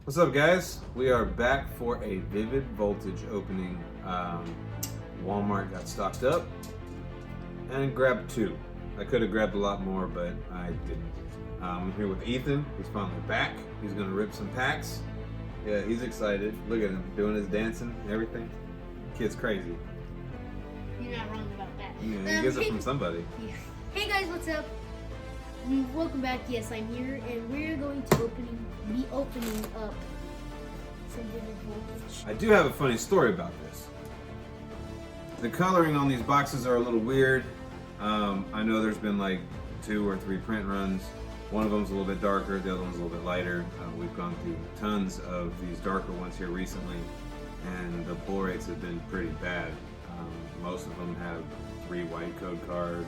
What's up, guys? We are back for a Vivid Voltage opening. Walmart got stocked up and grabbed two. I could have grabbed a lot more, but I didn't. I'm here with Ethan. He's finally back. He's gonna rip some packs. Yeah, he's excited. Look at him doing his dancing and everything. Kid's crazy. You're not wrong about that. Yeah, he gets it from somebody. Hey guys, what's up? Welcome back. Yes, I'm here, and we're going to be opening up some Vivid Voltage. I do have a funny story about this. The coloring on these boxes are a little weird. I know there's been like 2 or 3 print runs. One of them's a little bit darker, the other one's a little bit lighter. We've gone through tons of these darker ones here recently, and the pull rates have been pretty bad. Most of them have 3 white code cards.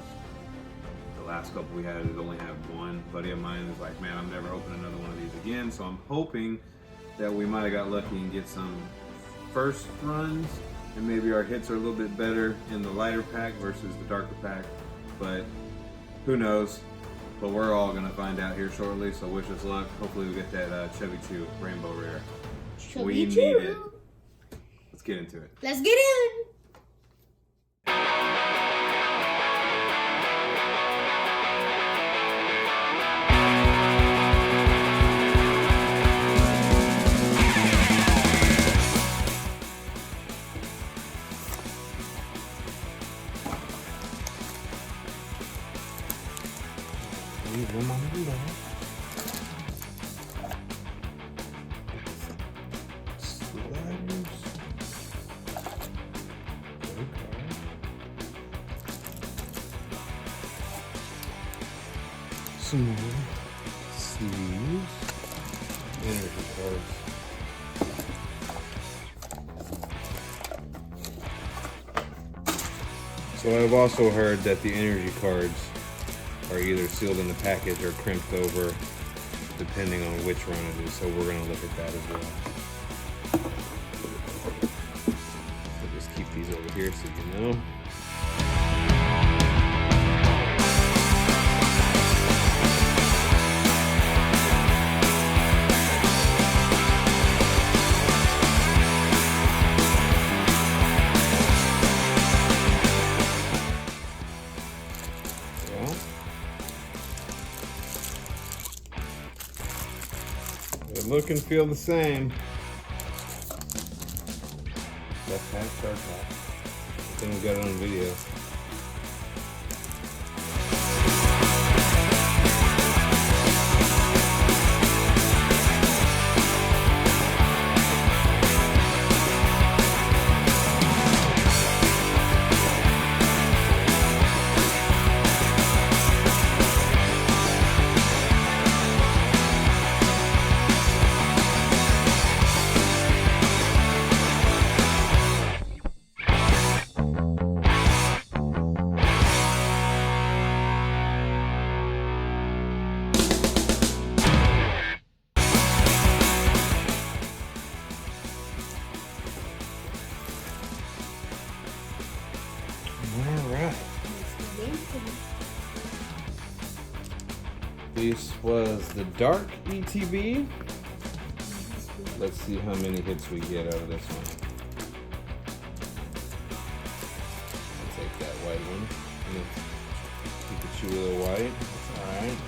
The last couple we had, it only had 1. Buddy of mine is like, man, I'm never opening another one of these again. So I'm hoping that we might have got lucky and get some first runs, and maybe our hits are a little bit better in the lighter pack versus the darker pack. But who knows? But we're all gonna find out here shortly. So wish us luck. Hopefully we get that Chevy 2 Rainbow Rare. We need it. Let's get into it. Let's get in. Leave them on the low. Sliders. Okay. Some more sleeves. Energy cards. So I've also heard that the energy cards are either sealed in the package or crimped over, depending on which run it is. So we're going to look at that as well. I'll just keep these over here so you know. They look and feel the same. Left half, sharp half. I think we got it on video. Alright. This was the dark ETB. Let's see how many hits we get out of this one. I'll take that white one. Keep it a little white. That's alright.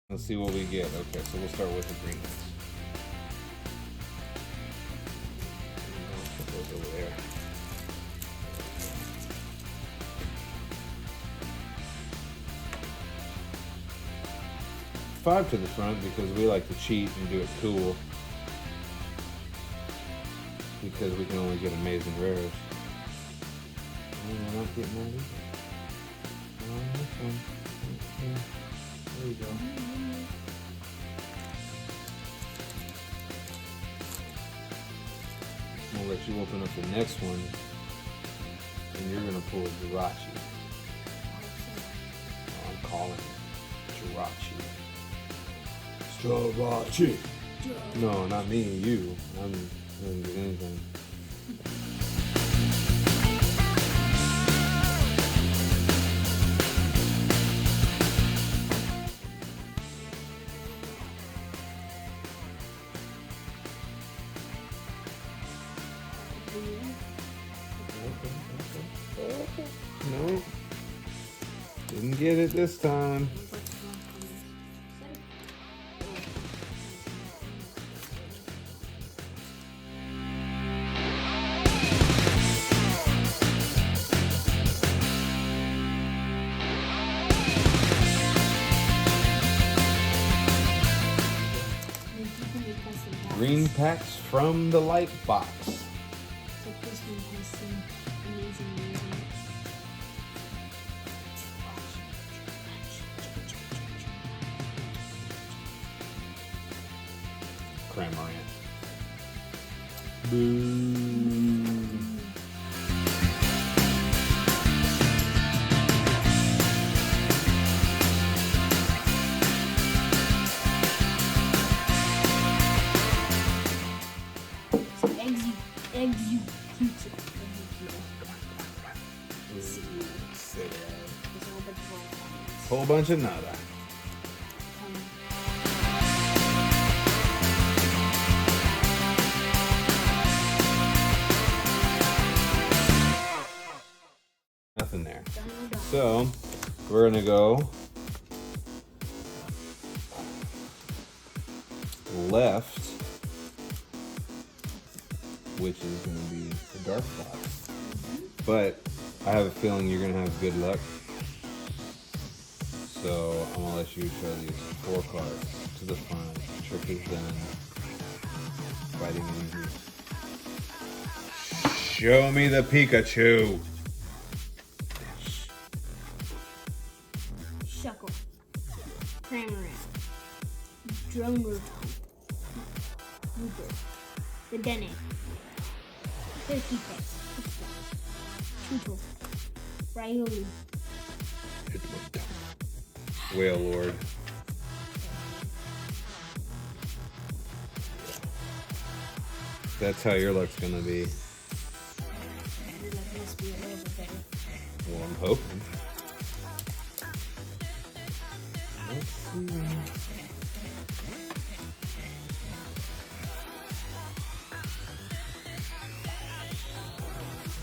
Let's see what we get. Okay, so we'll start with the green ones. Put those over there. 5 to the front because we like to cheat and do it cool. We because we can only get amazing rares. Oh, we're not getting that either. Oh, this one. Okay. There you go. I'm gonna let you open up the next one, and you're gonna pull Jirachi. Oh, I'm calling it Jirachi. Jirachi. No, not me and you. I'm doing anything. Okay. No. Didn't get it this time. Green packs from the light box. So this one has some amazing music. Cramorant. Boo. Whole bunch of nada. Nothing there. So we're gonna go left, which is gonna be the dark box. But I have a feeling you're gonna have good luck. So I'm gonna let you show these 4 cards to the front. Trick is done. Fighting easy. Show me the Pikachu. Shuckle. Cramorant. Drone Rotom. Looper. The Dene. 50 pets. Tutor. Riolu. Whale Lord. That's how your luck's gonna be. Well, I'm hoping. Let's see.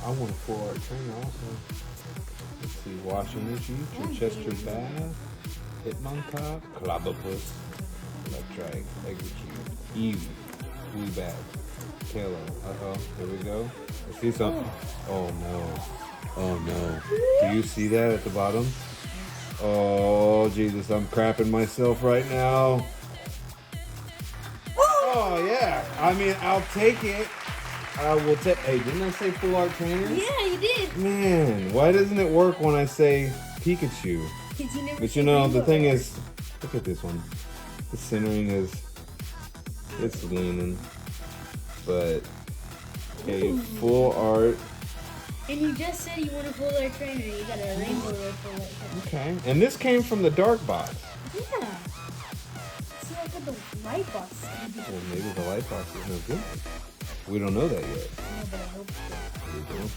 I want a 4-art trainer also. Let's see. Washing Machine, Chester Bath, Hitmoncop, Clobopus, Electrike, Execute, Eevee, Weebag, Kalo. Uh-oh, here we go. I see something. Oh no. Oh no. Do you see that at the bottom? Oh Jesus, I'm crapping myself right now. Oh yeah. I mean, I'll take it. I will take. Hey, didn't I say full art trainer? Yeah, you did. Man, why doesn't it work when I say Pikachu? But you know, the thing is, look at this one. The centering is, it's leaning. But, okay, full art. And you just said you want a full art trainer. You got a rainbow full art trainer. Okay, and this came from the dark box. Yeah. See, I got the light box. Well, maybe the light box is no good. We don't know that yet. No, but I hope so. We don't.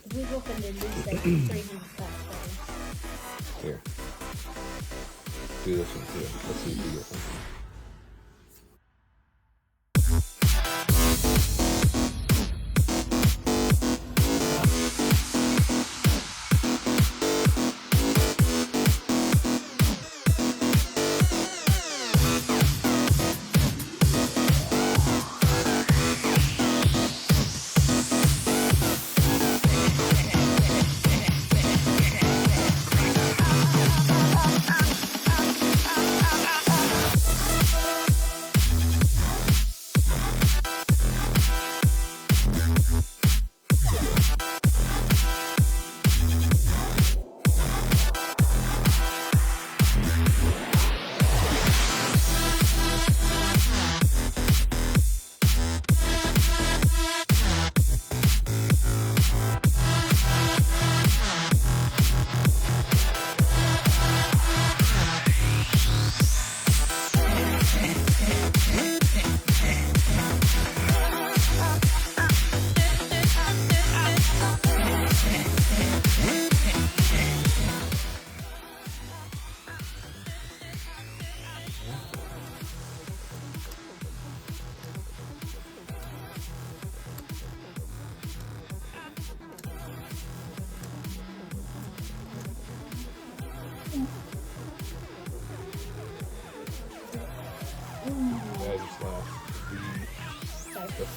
If we open the news, like 300 packs. Here. Do this one too. Let's see if we get something.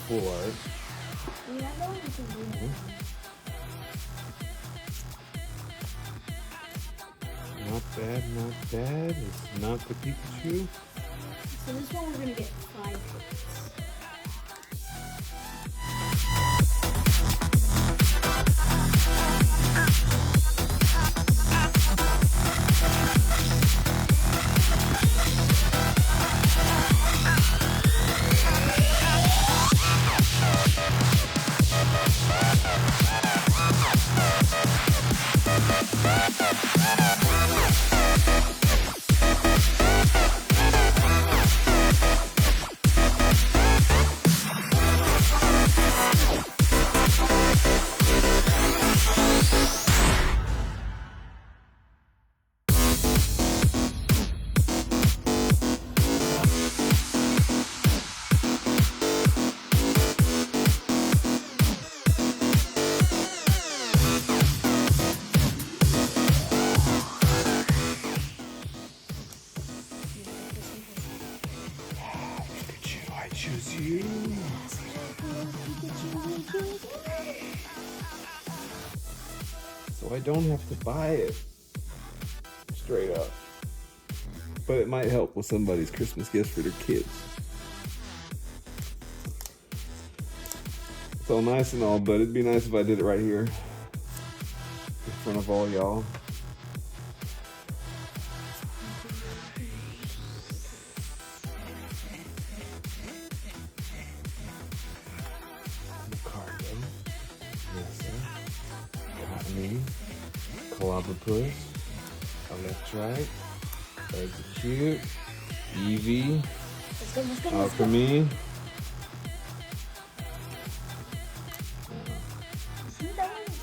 full art. Yeah, that one is good. Not bad, not bad. It's not the Pikachu. So this one we're gonna get 5 hits. Choose you. So I don't have to buy it straight up. But it might help with somebody's Christmas gifts for their kids. It's all nice and all, but it'd be nice if I did it right here in front of all y'all. Me, Clobberpuss, Electrite, Execute, Eevee, Alchemy.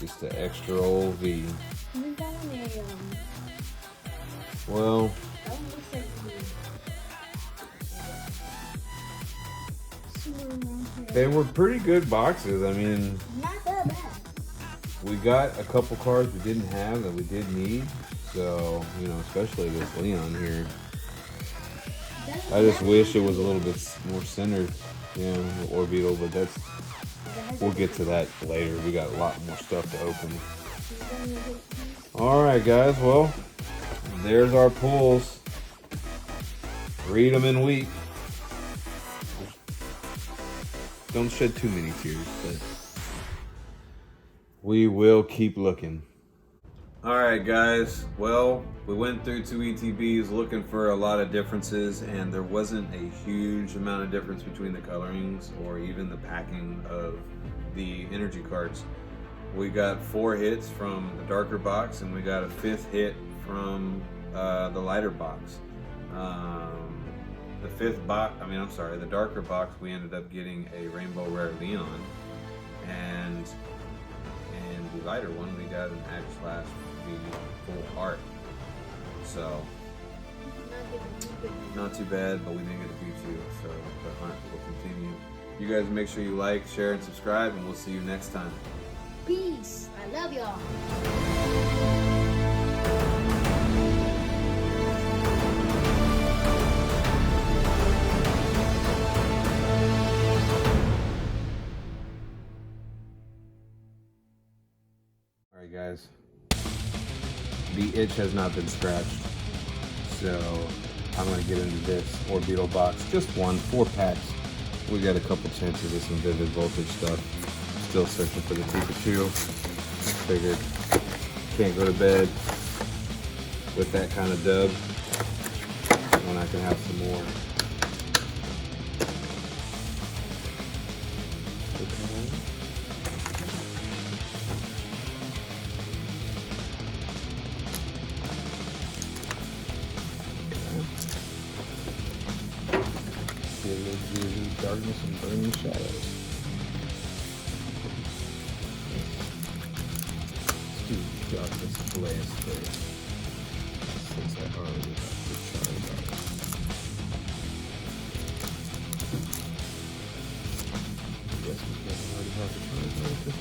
Just an extra old V. Isn't that one Well, that one looks like they were pretty good boxes. I mean, not that bad. we got a couple cards we didn't have that we did need. So, you know, especially this Leon here. I just wish it was a little bit more centered, you know, Orbeetle, but that's, we'll get to that later. We got a lot more stuff to open. All right, guys. Well, there's our pulls. Read them and weep. Don't shed too many tears, but we will keep looking. All right, guys. Well, we went through 2 ETBs looking for a lot of differences, and there wasn't a huge amount of difference between the colorings or even the packing of the energy cards. We got 4 hits from the darker box, and we got a 5th hit from the lighter box. The darker box, we ended up getting a Rainbow Rare Leon, and the lighter one, we got an Axe/V full art. So, not too bad, but we didn't get a Pikachu, so the hunt will continue. You guys make sure you like, share, and subscribe, and we'll see you next time. Peace. I love y'all. Alright guys, the itch has not been scratched, so I'm going to get into this Orbeetle box. Just 4 packs. We got a couple chances of some Vivid Voltage stuff. Still searching for the Pikachu. Figured can't go to bed with that kind of dub when I can have some more. Darkness and burning shadows. Darkness blaze first. Since I already have the shadow. Yes, we already have the shadow.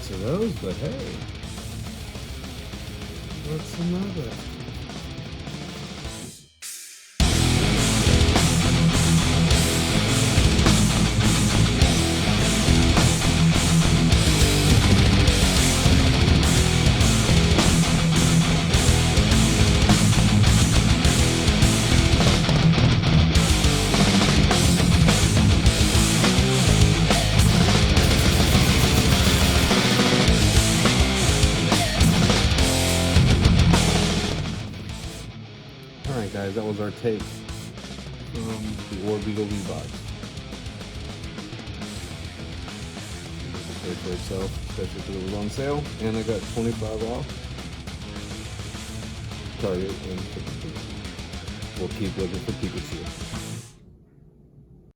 box of those, but hey, what's another? Alright guys, that was our take from the Orbeagle V-Box. It paid for itself, especially because it was on sale, and I got 25 off. Target and 50. We'll keep looking for Pikachu.